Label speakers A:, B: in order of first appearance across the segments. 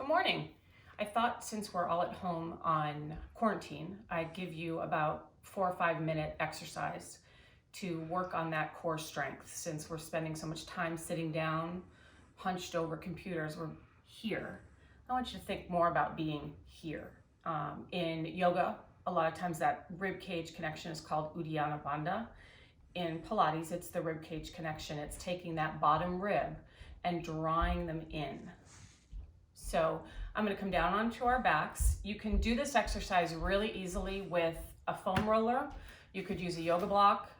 A: Good morning. I thought since we're all at home on quarantine, I'd give you about 4 or 5 minute exercise to work on that core strength. Since we're spending so much time sitting down, hunched over computers, we're here. I want you to think more about being here. In yoga, a lot of times that rib cage connection is called Uddiyana Bandha. In Pilates, it's the rib cage connection. It's taking that bottom rib and drawing them in. So I'm going to come down onto our backs. You can do this exercise really easily with a foam roller. You could use a yoga block.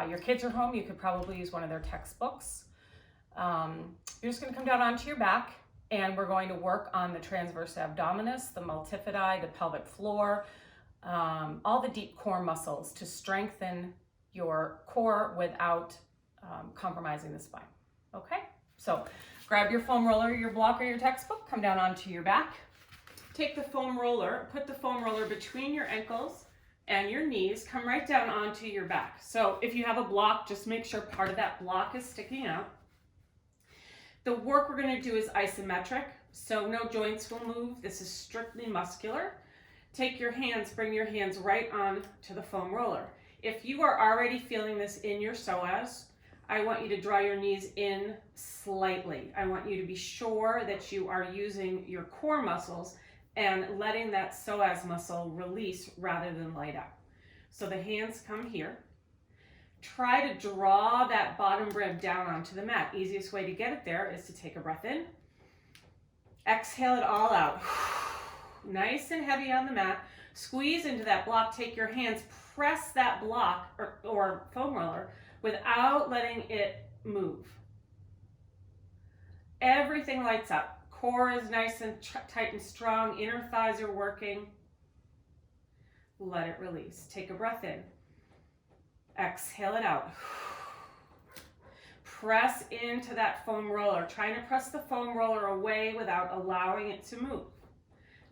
A: Your kids are home. You could probably use one of their textbooks. You're just going to come down onto your back, and we're going to work on the transverse abdominis, the multifidi, the pelvic floor, all the deep core muscles to strengthen your core without compromising the spine. Okay? So grab your foam roller, your block, or your textbook, come down onto your back. Take the foam roller, put the foam roller between your ankles and your knees, come right down onto your back. So if you have a block, just make sure part of that block is sticking out. The work we're going to do is isometric, so no joints will move. This is strictly muscular. Take your hands, bring your hands right on to the foam roller. If you are already feeling this in your psoas, I want you to draw your knees in slightly. I want you to be sure that you are using your core muscles and letting that psoas muscle release rather than light up. So the hands come here. Try to draw that bottom rib down onto the mat. Easiest way to get it there is to take a breath in. Exhale it all out. Nice and heavy on the mat. Squeeze into that block. Take your hands, press that block or foam roller without letting it move. Everything lights up. Core is nice and tight and strong. Inner thighs are working. Let it release. Take a breath in. Exhale it out. Press into that foam roller. Trying to press the foam roller away without allowing it to move.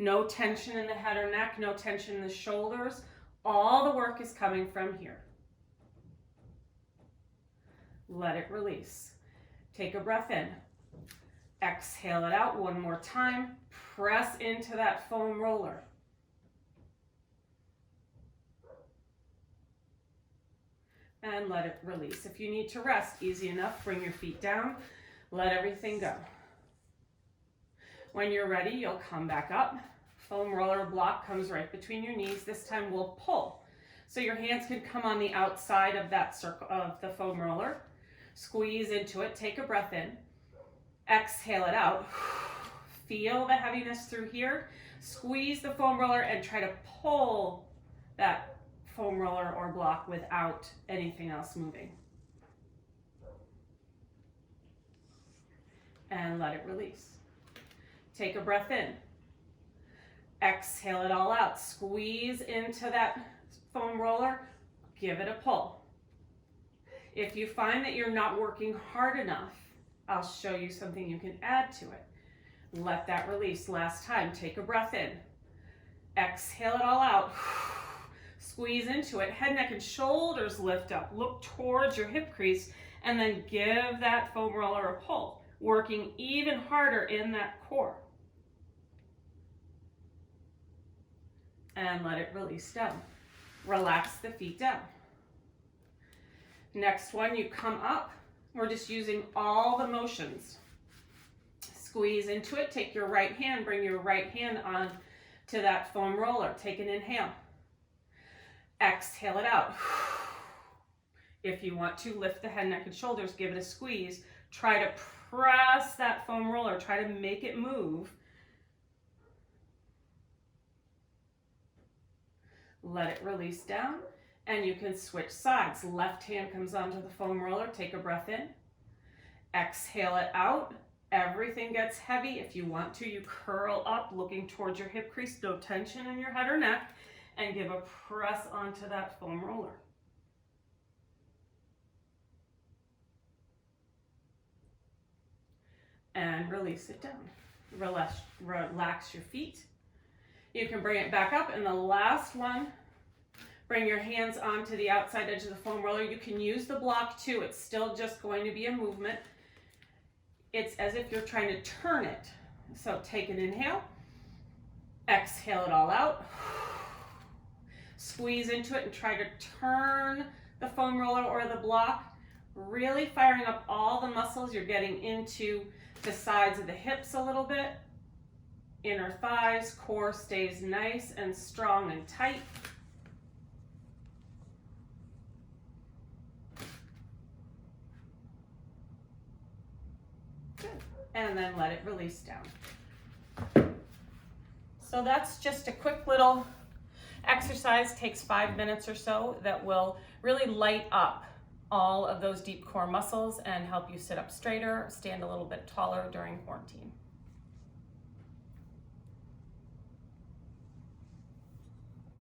A: No tension in the head or neck, no tension in the shoulders. All the work is coming from here. Let it release. Take a breath in. Exhale it out one more time. Press into that foam roller. And let it release. If you need to rest, easy enough, bring your feet down. Let everything go. When you're ready, you'll come back up. Foam roller block comes right between your knees. This time we'll pull. So your hands can come on the outside of that circle of the foam roller. Squeeze into it, take a breath in. Exhale it out. Feel the heaviness through here. Squeeze the foam roller and try to pull that foam roller or block without anything else moving. And let it release. Take a breath in. Exhale it all out. Squeeze into that foam roller. Give it a pull. If you find that you're not working hard enough, I'll show you something you can add to it. Let that release. Last time, take a breath in. Exhale it all out. Squeeze into it. Head, neck, and shoulders lift up. Look towards your hip crease, and then give that foam roller a pull, working even harder in that core. And let it release down. Relax the feet down. Next one, you come up. We're just using all the motions. Squeeze into it. Take your right hand, bring your right hand on to that foam roller. Take an inhale. Exhale it out. If you want to, lift the head, neck, and shoulders. Give it a squeeze. Try to press that foam roller. Try to make it move. Let it release down. And you can switch sides. Left hand comes onto the foam roller. Take a breath in. Exhale it out. Everything gets heavy. If you want to, you curl up, looking towards your hip crease. No tension in your head or neck. And give a press onto that foam roller. And release it down. Relax your feet. You can bring it back up. And the last one, bring your hands onto the outside edge of the foam roller. You can use the block too. It's still just going to be a movement. It's as if you're trying to turn it. So take an inhale, exhale it all out, squeeze into it and try to turn the foam roller or the block, really firing up all the muscles. You're getting into the sides of the hips a little bit, inner thighs, core stays nice and strong and tight. Good. And then let it release down. So that's just a quick little exercise, takes 5 minutes or so, that will really light up all of those deep core muscles and help you sit up straighter, stand a little bit taller during quarantine.